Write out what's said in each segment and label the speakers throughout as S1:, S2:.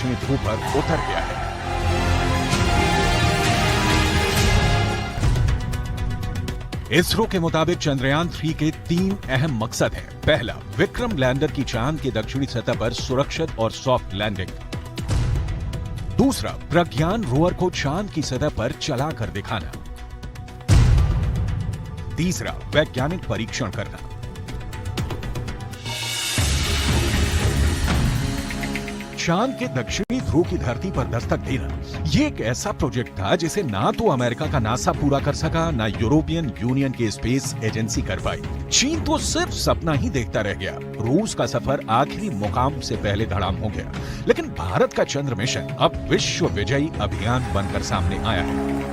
S1: दक्षिणी ध्रुव पर उतर गया है। इसरो के मुताबिक चंद्रयान 3 के 3 अहम मकसद हैं। पहला, विक्रम लैंडर की चांद की दक्षिणी सतह पर सुरक्षित और सॉफ्ट लैंडिंग। दूसरा, प्रज्ञान रोवर को चांद की सतह पर चलाकर दिखाना। तीसरा, वैज्ञानिक परीक्षण करना। चांद के दक्षिणी ध्रुव की धरती पर दस्तक देना ये एक ऐसा प्रोजेक्ट था जिसे ना तो अमेरिका का नासा पूरा कर सका, ना यूरोपियन यूनियन की स्पेस एजेंसी कर पाई। चीन तो सिर्फ सपना ही देखता रह गया। रूस का सफर आखिरी मुकाम से पहले धड़ाम हो गया, लेकिन भारत का चंद्र मिशन अब विश्व विजयी अभियान बनकर सामने आया है।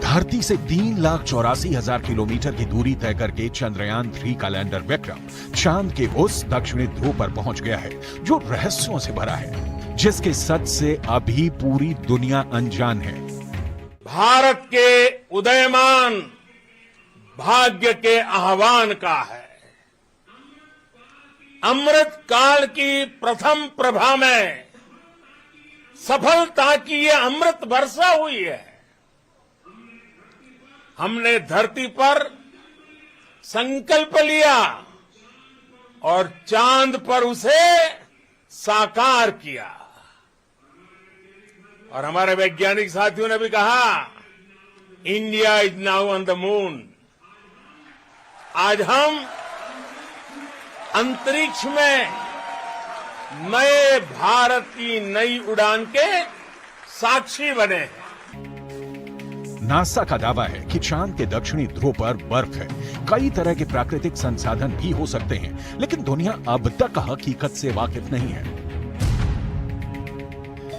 S1: धरती से 3,84,000 किलोमीटर की दूरी तय करके चंद्रयान 3 का लैंडर विक्रम चांद के उस दक्षिणी ध्रुव पर पहुंच गया है जो रहस्यों से भरा है, जिसके सच से अभी पूरी दुनिया अनजान है।
S2: भारत के उदयमान भाग्य के आह्वान का है। अमृत काल की प्रथम प्रभा में सफलता की ये अमृत वर्षा हुई है। हमने धरती पर संकल्प लिया और चांद पर उसे साकार किया। और हमारे वैज्ञानिक साथियों ने भी कहा, India is now on the moon. आज हम अंतरिक्ष में नए भारत की नई उड़ान के साक्षी बने हैं।
S1: नासा का दावा है कि चांद के दक्षिणी ध्रुव पर बर्फ है। कई तरह के प्राकृतिक संसाधन भी हो सकते हैं, लेकिन दुनिया अब तक हकीकत से वाकिफ नहीं है।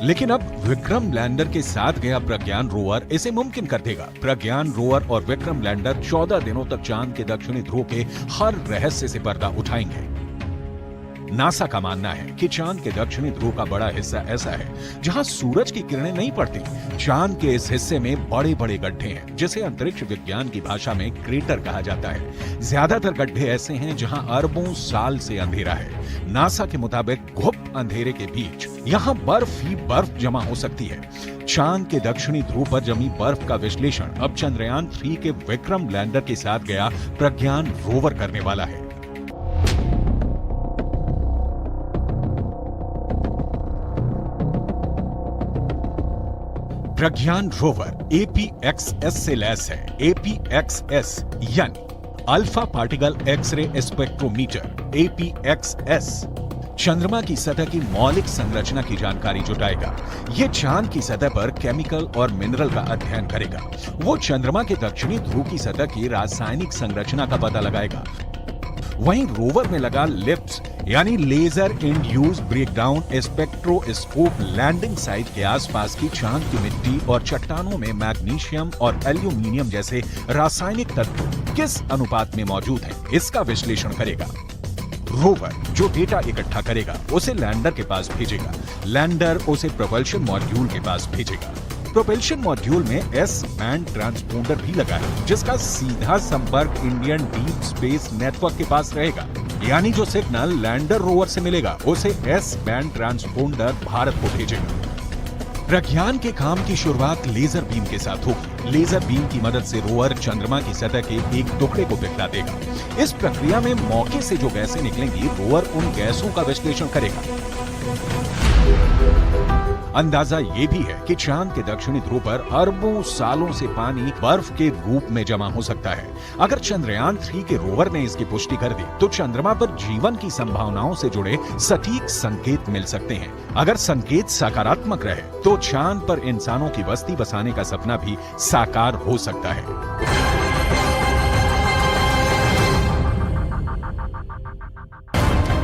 S1: लेकिन अब विक्रम लैंडर के साथ गया प्रज्ञान रोवर इसे मुमकिन कर देगा। प्रज्ञान रोवर और विक्रम लैंडर 14 दिनों तक चांद के दक्षिणी ध्रुव के हर रहस्य से पर्दा उठाएंगे। नासा का मानना है कि चांद के दक्षिणी ध्रुव का बड़ा हिस्सा ऐसा है जहां सूरज की किरणें नहीं पड़ती। चांद के इस हिस्से में बड़े बड़े गड्ढे हैं, जिसे अंतरिक्ष विज्ञान की भाषा में क्रेटर कहा जाता है। ज्यादातर गड्ढे ऐसे हैं जहां अरबों साल से अंधेरा है। नासा के मुताबिक गुप्त अंधेरे के बीच यहां बर्फ ही बर्फ जमा हो सकती है। चांद के दक्षिणी ध्रुव पर जमी बर्फ का विश्लेषण अब चंद्रयान 3 के विक्रम लैंडर के साथ गया प्रज्ञान रोवर करने वाला है। प्रज्ञान रोवर APXS से लैस है। APXS यानी alpha particle x-ray spectrometer. APXS चंद्रमा की सतह की मौलिक संरचना की जानकारी जुटाएगा। यह चांद की सतह पर केमिकल और मिनरल का अध्ययन करेगा। वो चंद्रमा के दक्षिणी ध्रुव की सतह की रासायनिक संरचना का पता लगाएगा। वहीं रोवर में लगा लिप्स यानी laser induced breakdown spectroscope landing site के आसपास की चांद की मिट्टी और चट्टानों में मैग्नीशियम और एल्यूमिनियम जैसे रासायनिक तत्व किस अनुपात में मौजूद हैं, इसका विश्लेषण करेगा। रोवर जो डेटा इकट्ठा करेगा उसे लैंडर के पास भेजेगा। लैंडर उसे प्रोपल्शन मॉड्यूल के पास भेजेगा। प्रोपल्शन मॉड्यूल में एस बैंड ट्रांसपोंडर भी लगा है, जिसका सीधा संपर्क इंडियन डीप स्पेस नेटवर्क के पास रहेगा। यानी जो सिग्नल लैंडर रोवर से मिलेगा उसे एस बैंड ट्रांसपोंडर भारत को भेजेगा। प्रज्ञान के काम की शुरुआत लेजर बीम के साथ होगी। लेजर बीम की मदद से रोवर चंद्रमा की सतह के एक टुकड़े को पिघला देगा। इस प्रक्रिया में मौके से जो गैसें निकलेंगी, रोवर उन गैसों का विश्लेषण करेगा। अंदाजा ये भी है कि चांद के दक्षिणी ध्रुव पर अरबों सालों से पानी बर्फ के रूप में जमा हो सकता है। अगर चंद्रयान 3 के रोवर ने इसकी पुष्टि कर दी तो चंद्रमा पर जीवन की संभावनाओं से जुड़े सटीक संकेत मिल सकते हैं। अगर संकेत सकारात्मक रहे तो चांद पर इंसानों की बस्ती बसाने का सपना भी साकार हो सकता है।